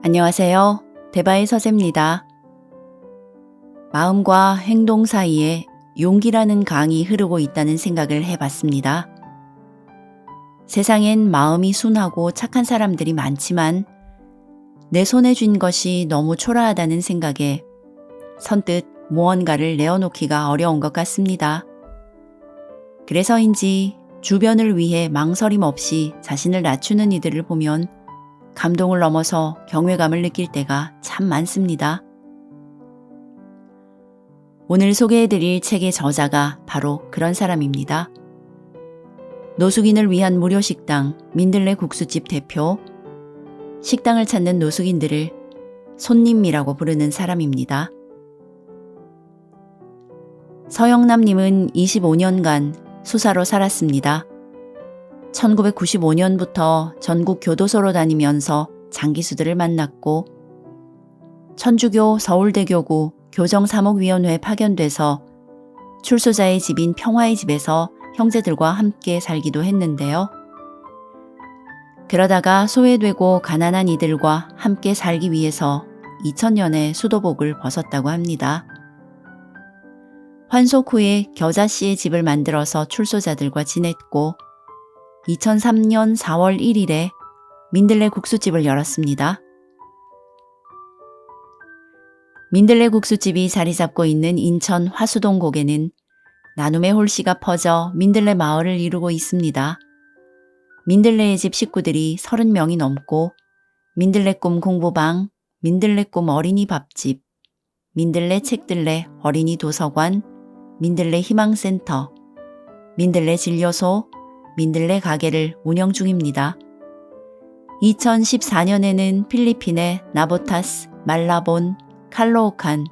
안녕하세요. 대바의 서재입니다. 마음과 행동 사이에 용기라는 강이 흐르고 있다는 생각을 해봤습니다. 세상엔 마음이 순하고 착한 사람들이 많지만 내 손에 쥔 것이 너무 초라하다는 생각에 선뜻 무언가를 내어놓기가 어려운 것 같습니다. 그래서인지 주변을 위해 망설임 없이 자신을 낮추는 이들을 보면 감동을 넘어서 경외감을 느낄 때가 참 많습니다. 오늘 소개해드릴 책의 저자가 바로 그런 사람입니다. 노숙인을 위한 무료 식당 민들레 국수집 대표, 식당을 찾는 노숙인들을 손님이라고 부르는 사람입니다. 서영남님은 25년간 수사로 살았습니다. 1995년부터 전국 교도소로 다니면서 장기수들을 만났고 천주교 서울대교구 교정사목위원회에 파견돼서 출소자의 집인 평화의 집에서 형제들과 함께 살기도 했는데요. 그러다가 소외되고 가난한 이들과 함께 살기 위해서 2000년에 수도복을 벗었다고 합니다. 환속 후에 겨자씨의 집을 만들어서 출소자들과 지냈고 2003년 4월 1일에 민들레 국수집을 열었습니다. 민들레 국수집이 자리 잡고 있는 인천 화수동 고개는 나눔의 홀씨가 퍼져 민들레 마을을 이루고 있습니다. 민들레의 집 식구들이 30명이 넘고 민들레 꿈 공부방, 민들레 꿈 어린이 밥집, 민들레 책들레 어린이 도서관, 민들레 희망센터, 민들레 진료소, 민들레 가게를 운영 중입니다. 2014년에는 필리핀의 나보타스, 말라본, 칼로오칸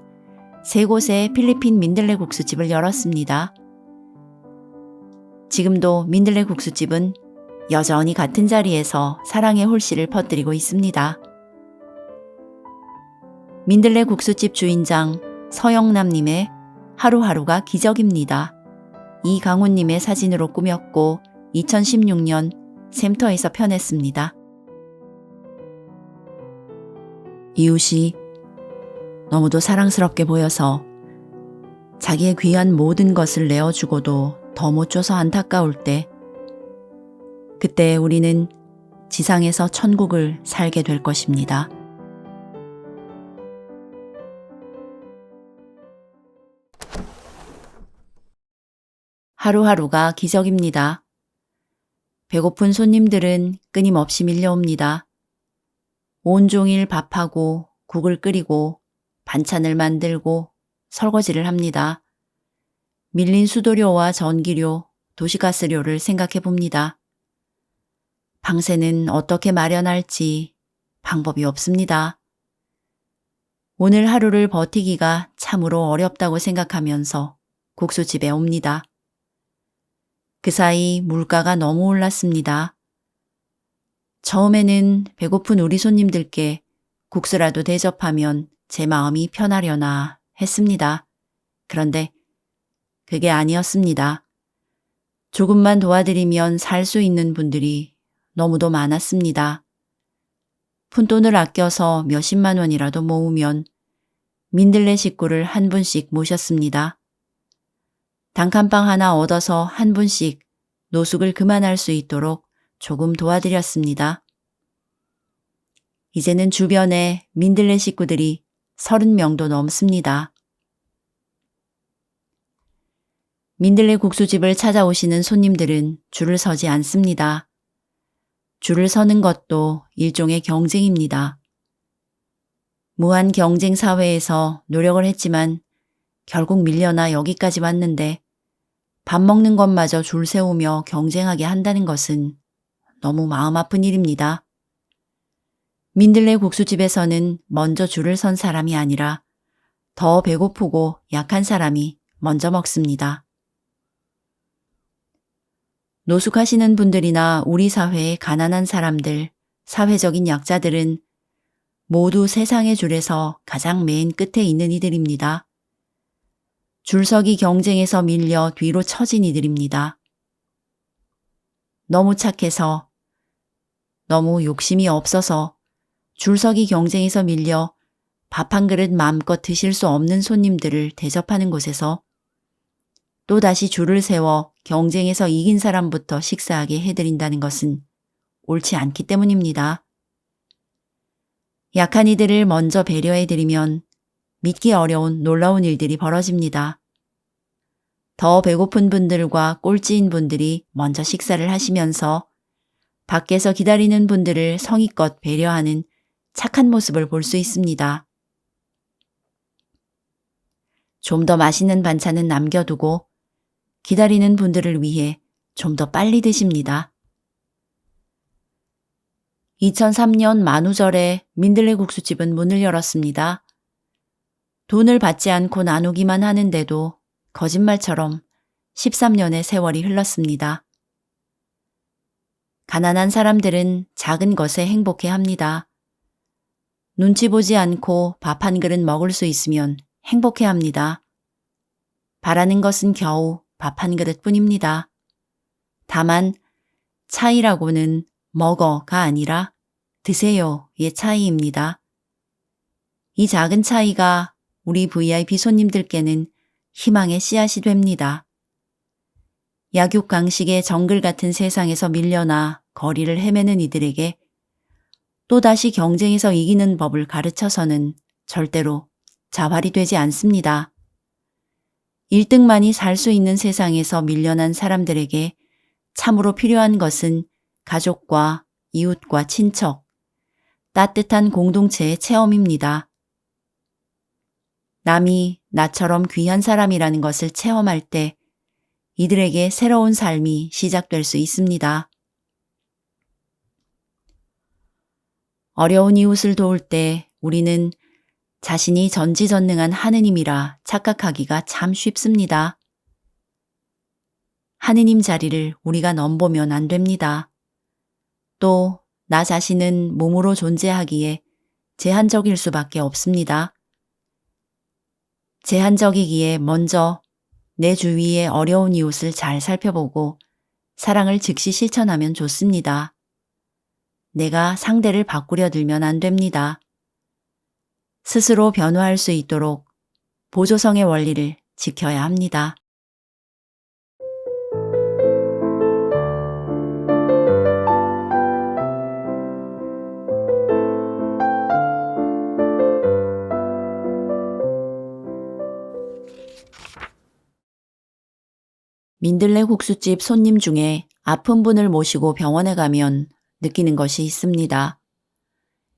세 곳에 필리핀 민들레 국수집을 열었습니다. 지금도 민들레 국수집은 여전히 같은 자리에서 사랑의 홀씨를 퍼뜨리고 있습니다. 민들레 국수집 주인장 서영남님의 하루하루가 기적입니다. 이강훈님의 사진으로 꾸몄고 2016년 샘터에서 펴냈습니다. 이웃이 너무도 사랑스럽게 보여서 자기의 귀한 모든 것을 내어주고도 더 못 줘서 안타까울 때, 그때 우리는 지상에서 천국을 살게 될 것입니다. 하루하루가 기적입니다. 배고픈 손님들은 끊임없이 밀려옵니다. 온종일 밥하고 국을 끓이고 반찬을 만들고 설거지를 합니다. 밀린 수도료와 전기료, 도시가스료를 생각해 봅니다. 방세는 어떻게 마련할지 방법이 없습니다. 오늘 하루를 버티기가 참으로 어렵다고 생각하면서 국수집에 옵니다. 그 사이 물가가 너무 올랐습니다. 처음에는 배고픈 우리 손님들께 국수라도 대접하면 제 마음이 편하려나 했습니다. 그런데 그게 아니었습니다. 조금만 도와드리면 살 수 있는 분들이 너무도 많았습니다. 푼돈을 아껴서 몇십만 원이라도 모으면 민들레 식구를 한 분씩 모셨습니다. 단칸방 하나 얻어서 한 분씩 노숙을 그만할 수 있도록 조금 도와드렸습니다. 이제는 주변에 민들레 식구들이 30명도 넘습니다. 민들레 국수집을 찾아오시는 손님들은 줄을 서지 않습니다. 줄을 서는 것도 일종의 경쟁입니다. 무한 경쟁 사회에서 노력을 했지만 결국 밀려나 여기까지 왔는데 밥 먹는 것마저 줄 세우며 경쟁하게 한다는 것은 너무 마음 아픈 일입니다. 민들레 국수집에서는 먼저 줄을 선 사람이 아니라 더 배고프고 약한 사람이 먼저 먹습니다. 노숙하시는 분들이나 우리 사회의 가난한 사람들, 사회적인 약자들은 모두 세상의 줄에서 가장 맨 끝에 있는 이들입니다. 줄서기 경쟁에서 밀려 뒤로 처진 이들입니다. 너무 착해서, 너무 욕심이 없어서 줄서기 경쟁에서 밀려 밥 한 그릇 마음껏 드실 수 없는 손님들을 대접하는 곳에서 또다시 줄을 세워 경쟁에서 이긴 사람부터 식사하게 해드린다는 것은 옳지 않기 때문입니다. 약한 이들을 먼저 배려해드리면 믿기 어려운 놀라운 일들이 벌어집니다. 더 배고픈 분들과 꼴찌인 분들이 먼저 식사를 하시면서 밖에서 기다리는 분들을 성의껏 배려하는 착한 모습을 볼 수 있습니다. 좀 더 맛있는 반찬은 남겨두고 기다리는 분들을 위해 좀 더 빨리 드십니다. 2003년 만우절에 민들레 국수집은 문을 열었습니다. 돈을 받지 않고 나누기만 하는데도 거짓말처럼 13년의 세월이 흘렀습니다. 가난한 사람들은 작은 것에 행복해 합니다. 눈치 보지 않고 밥 한 그릇 먹을 수 있으면 행복해 합니다. 바라는 것은 겨우 밥 한 그릇 뿐입니다. 다만 차이라고는 먹어가 아니라 드세요의 차이입니다. 이 작은 차이가 우리 VIP 손님들께는 희망의 씨앗이 됩니다. 약육강식의 정글 같은 세상에서 밀려나 거리를 헤매는 이들에게 또다시 경쟁에서 이기는 법을 가르쳐서는 절대로 자활이 되지 않습니다. 1등만이 살 수 있는 세상에서 밀려난 사람들에게 참으로 필요한 것은 가족과 이웃과 친척, 따뜻한 공동체의 체험입니다. 남이 나처럼 귀한 사람이라는 것을 체험할 때 이들에게 새로운 삶이 시작될 수 있습니다. 어려운 이웃을 도울 때 우리는 자신이 전지전능한 하느님이라 착각하기가 참 쉽습니다. 하느님 자리를 우리가 넘보면 안 됩니다. 또 나 자신은 몸으로 존재하기에 제한적일 수밖에 없습니다. 제한적이기에 먼저 내 주위의 어려운 이웃을 잘 살펴보고 사랑을 즉시 실천하면 좋습니다. 내가 상대를 바꾸려 들면 안 됩니다. 스스로 변화할 수 있도록 보조성의 원리를 지켜야 합니다. 민들레 국수집 손님 중에 아픈 분을 모시고 병원에 가면 느끼는 것이 있습니다.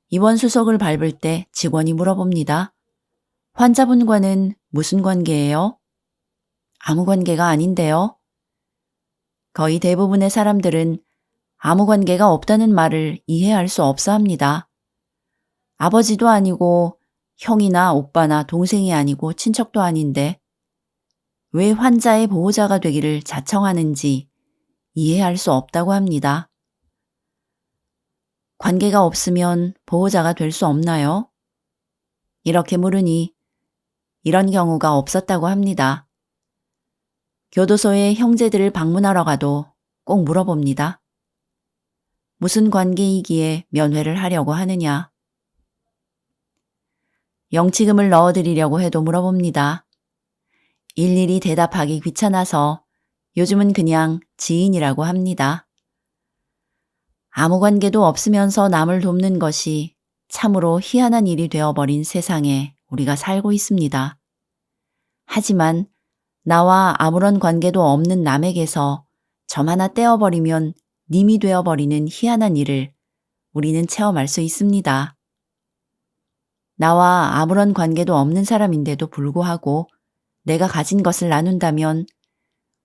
입원 수속을 밟을 때 직원이 물어봅니다. 환자분과는 무슨 관계예요? 아무 관계가 아닌데요. 거의 대부분의 사람들은 아무 관계가 없다는 말을 이해할 수 없어 합니다. 아버지도 아니고 형이나 오빠나 동생이 아니고 친척도 아닌데 왜 환자의 보호자가 되기를 자청하는지 이해할 수 없다고 합니다. 관계가 없으면 보호자가 될 수 없나요? 이렇게 물으니 이런 경우가 없었다고 합니다. 교도소에 형제들을 방문하러 가도 꼭 물어봅니다. 무슨 관계이기에 면회를 하려고 하느냐? 영치금을 넣어드리려고 해도 물어봅니다. 일일이 대답하기 귀찮아서 요즘은 그냥 지인이라고 합니다. 아무 관계도 없으면서 남을 돕는 것이 참으로 희한한 일이 되어버린 세상에 우리가 살고 있습니다. 하지만 나와 아무런 관계도 없는 남에게서 점 하나 떼어버리면 님이 되어버리는 희한한 일을 우리는 체험할 수 있습니다. 나와 아무런 관계도 없는 사람인데도 불구하고 내가 가진 것을 나눈다면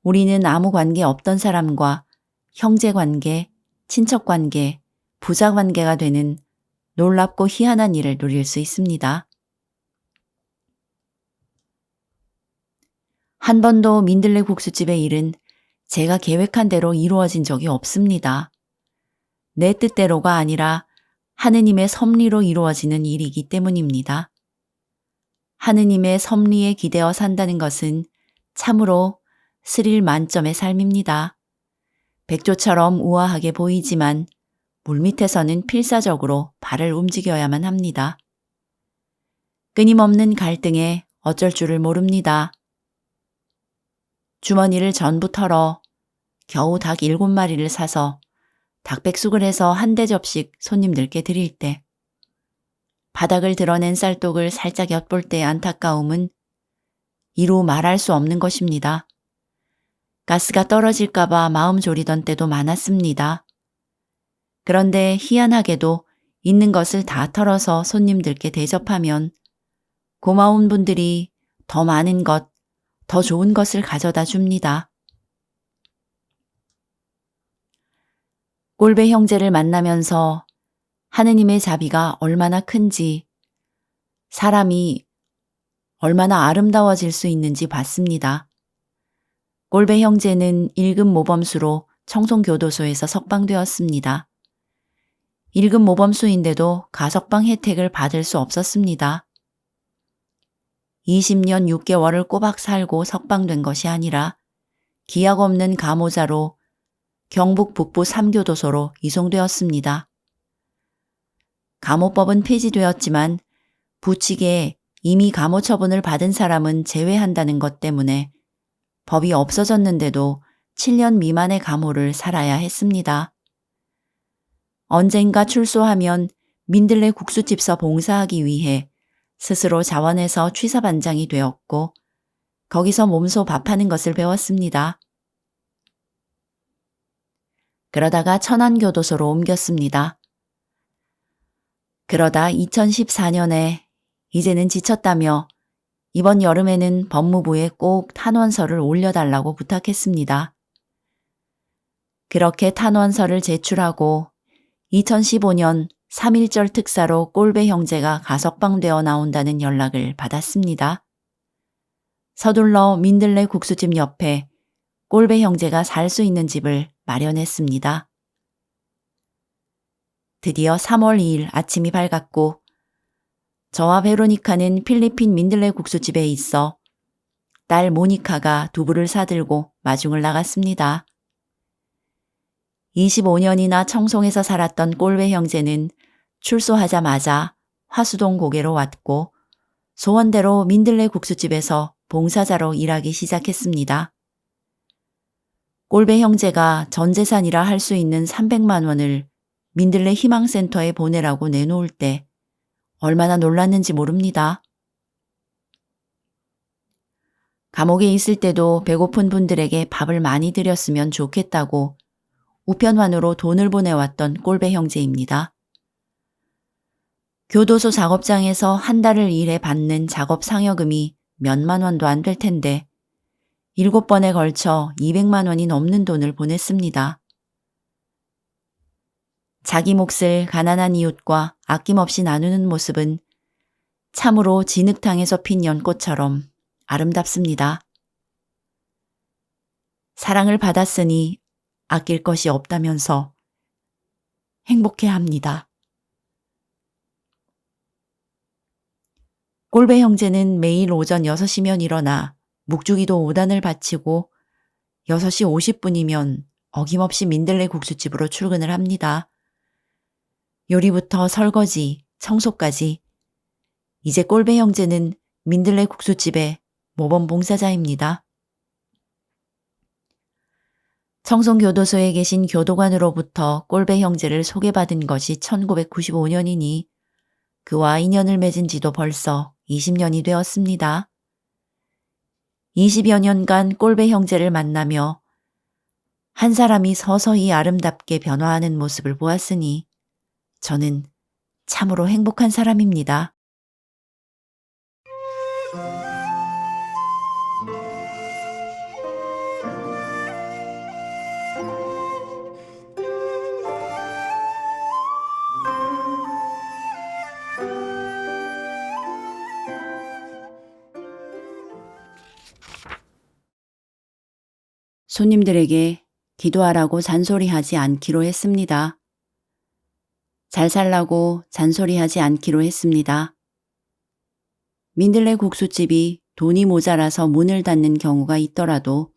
우리는 아무 관계 없던 사람과 형제 관계, 친척 관계, 부자 관계가 되는 놀랍고 희한한 일을 누릴 수 있습니다. 한 번도 민들레 국수집의 일은 제가 계획한 대로 이루어진 적이 없습니다. 내 뜻대로가 아니라 하느님의 섭리로 이루어지는 일이기 때문입니다. 하느님의 섭리에 기대어 산다는 것은 참으로 스릴 만점의 삶입니다. 백조처럼 우아하게 보이지만 물밑에서는 필사적으로 발을 움직여야만 합니다. 끊임없는 갈등에 어쩔 줄을 모릅니다. 주머니를 전부 털어 겨우 닭 7마리를 사서 닭백숙을 해서 한 대접씩 손님들께 드릴 때, 바닥을 드러낸 쌀독을 살짝 엿볼 때의 안타까움은 이루 말할 수 없는 것입니다. 가스가 떨어질까봐 마음 졸이던 때도 많았습니다. 그런데 희한하게도 있는 것을 다 털어서 손님들께 대접하면 고마운 분들이 더 많은 것, 더 좋은 것을 가져다 줍니다. 꼴배 형제를 만나면서 하느님의 자비가 얼마나 큰지, 사람이 얼마나 아름다워질 수 있는지 봤습니다. 꼴배 형제는 1급 모범수로 청송교도소에서 석방되었습니다. 1급 모범수인데도 가석방 혜택을 받을 수 없었습니다. 20년 6개월을 꼬박 살고 석방된 것이 아니라 기약 없는 감호자로 경북 북부 3교도소로 이송되었습니다. 감호법은 폐지되었지만 부칙에 이미 감호 처분을 받은 사람은 제외한다는 것 때문에 법이 없어졌는데도 7년 미만의 감호를 살아야 했습니다. 언젠가 출소하면 민들레 국수집서 봉사하기 위해 스스로 자원해서 취사반장이 되었고 거기서 몸소 밥하는 것을 배웠습니다. 그러다가 천안교도소로 옮겼습니다. 그러다 2014년에 이제는 지쳤다며 이번 여름에는 법무부에 꼭 탄원서를 올려달라고 부탁했습니다. 그렇게 탄원서를 제출하고 2015년 3.1절 특사로 꼴배 형제가 가석방되어 나온다는 연락을 받았습니다. 서둘러 민들레 국수집 옆에 꼴배 형제가 살 수 있는 집을 마련했습니다. 드디어 3월 2일 아침이 밝았고 저와 베로니카는 필리핀 민들레 국수집에 있어 딸 모니카가 두부를 사들고 마중을 나갔습니다. 25년이나 청송에서 살았던 꼴배 형제는 출소하자마자 화수동 고개로 왔고 소원대로 민들레 국수집에서 봉사자로 일하기 시작했습니다. 꼴배 형제가 전 재산이라 할 수 있는 300만 원을 민들레 희망센터에 보내라고 내놓을 때 얼마나 놀랐는지 모릅니다. 감옥에 있을 때도 배고픈 분들에게 밥을 많이 드렸으면 좋겠다고 우편환으로 돈을 보내왔던 꼴배 형제입니다. 교도소 작업장에서 한 달을 일해 받는 작업 상여금이 몇만 원도 안 될 텐데 7번에 걸쳐 200만 원이 넘는 돈을 보냈습니다. 자기 몫을 가난한 이웃과 아낌없이 나누는 모습은 참으로 진흙탕에서 핀 연꽃처럼 아름답습니다. 사랑을 받았으니 아낄 것이 없다면서 행복해합니다. 꼴배 형제는 매일 오전 6시면 일어나 묵주기도 5단을 바치고 6시 50분이면 어김없이 민들레 국수집으로 출근을 합니다. 요리부터 설거지, 청소까지 이제 꼴배 형제는 민들레 국수집의 모범 봉사자입니다. 청송교도소에 계신 교도관으로부터 꼴배 형제를 소개받은 것이 1995년이니 그와 인연을 맺은 지도 벌써 20년이 되었습니다. 20여 년간 꼴배 형제를 만나며 한 사람이 서서히 아름답게 변화하는 모습을 보았으니 저는 참으로 행복한 사람입니다. 손님들에게 기도하라고 잔소리하지 않기로 했습니다. 잘 살라고 잔소리하지 않기로 했습니다. 민들레 국수집이 돈이 모자라서 문을 닫는 경우가 있더라도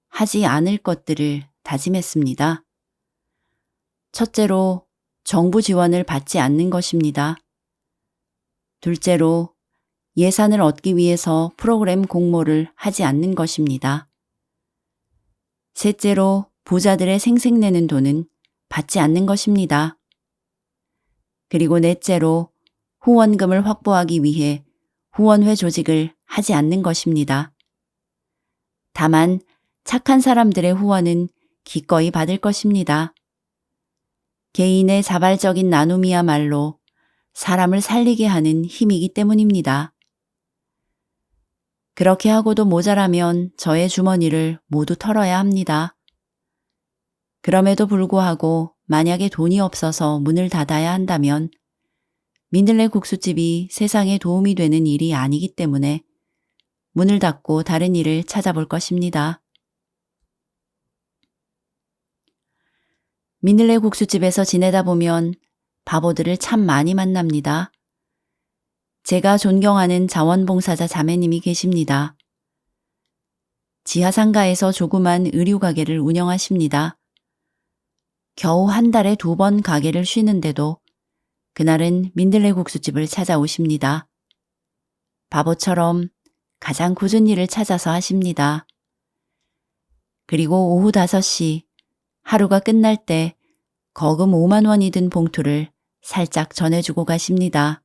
하지 않을 것들을 다짐했습니다. 첫째로 정부 지원을 받지 않는 것입니다. 둘째로 예산을 얻기 위해서 프로그램 공모를 하지 않는 것입니다. 셋째로 부자들의 생색내는 돈은 받지 않는 것입니다. 그리고 넷째로 후원금을 확보하기 위해 후원회 조직을 하지 않는 것입니다. 다만 착한 사람들의 후원은 기꺼이 받을 것입니다. 개인의 자발적인 나눔이야말로 사람을 살리게 하는 힘이기 때문입니다. 그렇게 하고도 모자라면 저의 주머니를 모두 털어야 합니다. 그럼에도 불구하고 만약에 돈이 없어서 문을 닫아야 한다면 민들레 국수집이 세상에 도움이 되는 일이 아니기 때문에 문을 닫고 다른 일을 찾아볼 것입니다. 민들레 국수집에서 지내다 보면 바보들을 참 많이 만납니다. 제가 존경하는 자원봉사자 자매님이 계십니다. 지하상가에서 조그만 의류 가게를 운영하십니다. 겨우 한 달에 2번 가게를 쉬는데도 그날은 민들레 국수집을 찾아오십니다. 바보처럼 가장 굳은 일을 찾아서 하십니다. 그리고 오후 5시 하루가 끝날 때 거금 5만 원이 든 봉투를 살짝 전해주고 가십니다.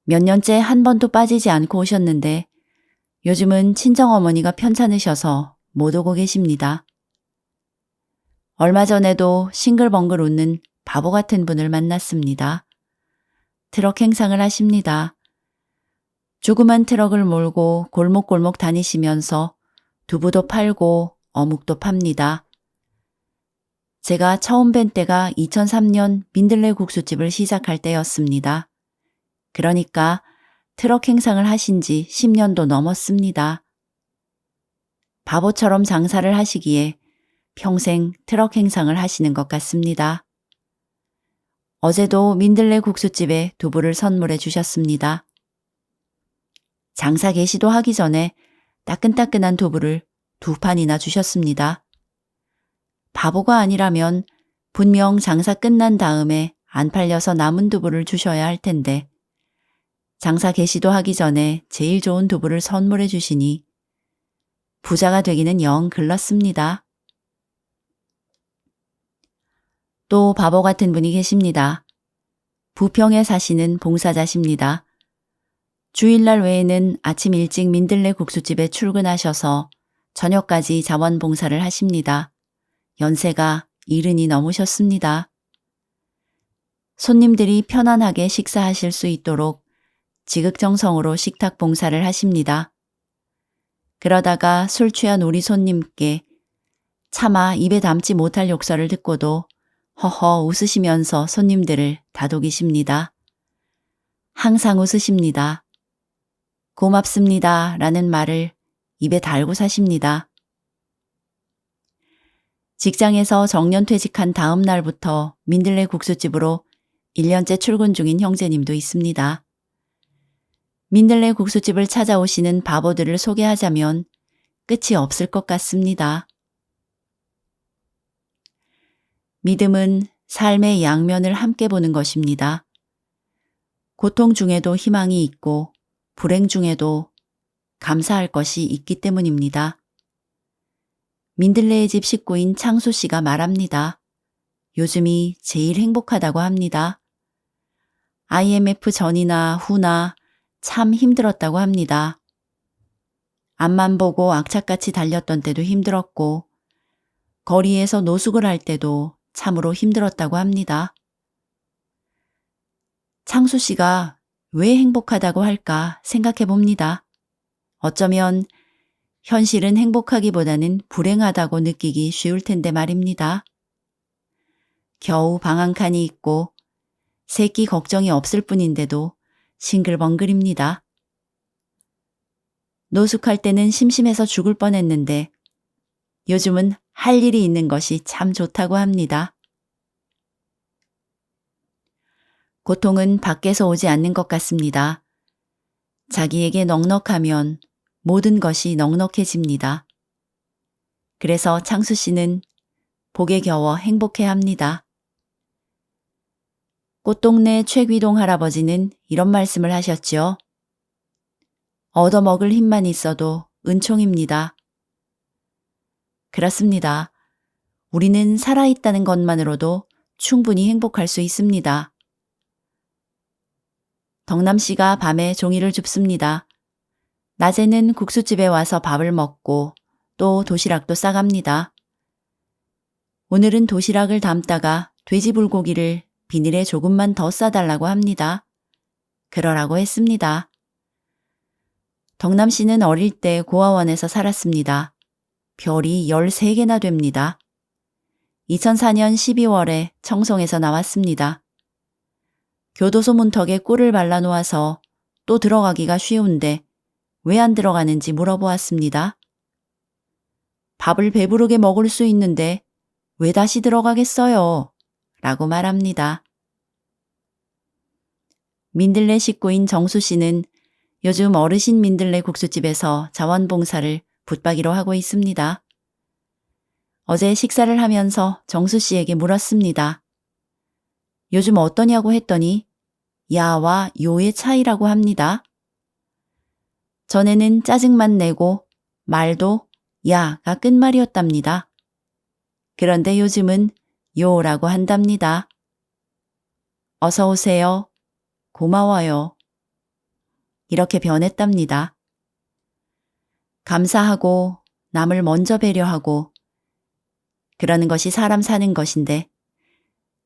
몇 년째 한 번도 빠지지 않고 오셨는데 요즘은 친정어머니가 편찮으셔서 못 오고 계십니다. 얼마 전에도 싱글벙글 웃는 바보 같은 분을 만났습니다. 트럭 행상을 하십니다. 조그만 트럭을 몰고 골목골목 다니시면서 두부도 팔고 어묵도 팝니다. 제가 처음 뵌 때가 2003년 민들레 국수집을 시작할 때였습니다. 그러니까 트럭 행상을 하신 지 10년도 넘었습니다. 바보처럼 장사를 하시기에 평생 트럭 행상을 하시는 것 같습니다. 어제도 민들레 국수집에 두부를 선물해 주셨습니다. 장사 개시도 하기 전에 따끈따끈한 두부를 2판이나 주셨습니다. 바보가 아니라면 분명 장사 끝난 다음에 안 팔려서 남은 두부를 주셔야 할 텐데 장사 개시도 하기 전에 제일 좋은 두부를 선물해 주시니 부자가 되기는 영 글렀습니다. 또 바보 같은 분이 계십니다. 부평에 사시는 봉사자십니다. 주일날 외에는 아침 일찍 민들레 국수집에 출근하셔서 저녁까지 자원봉사를 하십니다. 연세가 70이 넘으셨습니다. 손님들이 편안하게 식사하실 수 있도록 지극정성으로 식탁 봉사를 하십니다. 그러다가 술 취한 우리 손님께 차마 입에 담지 못할 욕설을 듣고도 허허 웃으시면서 손님들을 다독이십니다. 항상 웃으십니다. 고맙습니다 라는 말을 입에 달고 사십니다. 직장에서 정년퇴직한 다음 날부터 민들레 국수집으로 1년째 출근 중인 형제님도 있습니다. 민들레 국수집을 찾아오시는 바보들을 소개하자면 끝이 없을 것 같습니다. 믿음은 삶의 양면을 함께 보는 것입니다. 고통 중에도 희망이 있고 불행 중에도 감사할 것이 있기 때문입니다. 민들레의 집 식구인 창수 씨가 말합니다. 요즘이 제일 행복하다고 합니다. IMF 전이나 후나 참 힘들었다고 합니다. 앞만 보고 악착같이 달렸던 때도 힘들었고 거리에서 노숙을 할 때도 참으로 힘들었다고 합니다. 창수 씨가 왜 행복하다고 할까 생각해 봅니다. 어쩌면 현실은 행복하기보다는 불행하다고 느끼기 쉬울 텐데 말입니다. 겨우 방 한 칸이 있고 새끼 걱정이 없을 뿐인데도 싱글벙글입니다. 노숙할 때는 심심해서 죽을 뻔했는데 요즘은 할 일이 있는 것이 참 좋다고 합니다. 고통은 밖에서 오지 않는 것 같습니다. 자기에게 넉넉하면 모든 것이 넉넉해집니다. 그래서 창수 씨는 복에 겨워 행복해합니다. 꽃동네 최귀동 할아버지는 이런 말씀을 하셨죠. 얻어먹을 힘만 있어도 은총입니다. 그렇습니다. 우리는 살아있다는 것만으로도 충분히 행복할 수 있습니다. 덕남씨가 밤에 종이를 줍습니다. 낮에는 국수집에 와서 밥을 먹고 또 도시락도 싸갑니다. 오늘은 도시락을 담다가 돼지불고기를 비닐에 조금만 더 싸달라고 합니다. 그러라고 했습니다. 덕남씨는 어릴 때 고아원에서 살았습니다. 별이 13개나 됩니다. 2004년 12월에 청송에서 나왔습니다. 교도소 문턱에 꿀을 발라놓아서 또 들어가기가 쉬운데 왜 안 들어가는지 물어보았습니다. 밥을 배부르게 먹을 수 있는데 왜 다시 들어가겠어요? 라고 말합니다. 민들레 식구인 정수 씨는 요즘 어르신 민들레 국수집에서 자원봉사를 붙박이로 하고 있습니다. 어제 식사를 하면서 정수 씨에게 물었습니다. 요즘 어떠냐고 했더니 야와 요의 차이라고 합니다. 전에는 짜증만 내고 말도 야가 끝말이었답니다. 그런데 요즘은 요라고 한답니다. 어서 오세요. 고마워요. 이렇게 변했답니다. 감사하고 남을 먼저 배려하고 그러는 것이 사람 사는 것인데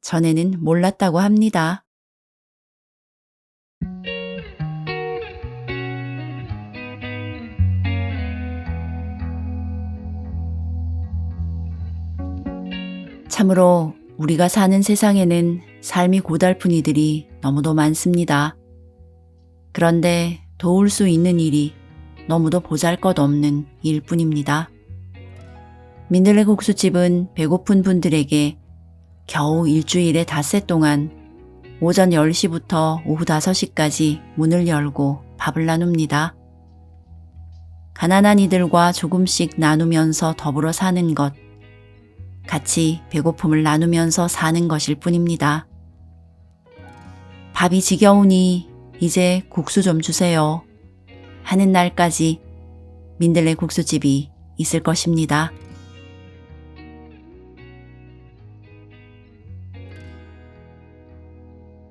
전에는 몰랐다고 합니다. 참으로 우리가 사는 세상에는 삶이 고달픈 이들이 너무도 많습니다. 그런데 도울 수 있는 일이 너무도 보잘것없는 일뿐입니다. 민들레 국수집은 배고픈 분들에게 겨우 일주일에 닷새 동안 오전 10시부터 오후 5시까지 문을 열고 밥을 나눕니다. 가난한 이들과 조금씩 나누면서 더불어 사는 것, 같이 배고픔을 나누면서 사는 것일 뿐입니다. 밥이 지겨우니 이제 국수 좀 주세요 하는 날까지 민들레 국수집이 있을 것입니다.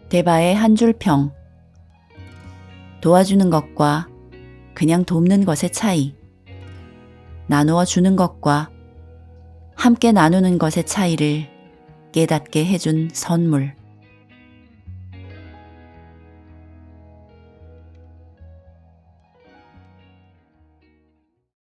대바의 한 줄 평. 도와주는 것과 그냥 돕는 것의 차이. 나누어 주는 것과 함께 나누는 것의 차이를 깨닫게 해준 선물.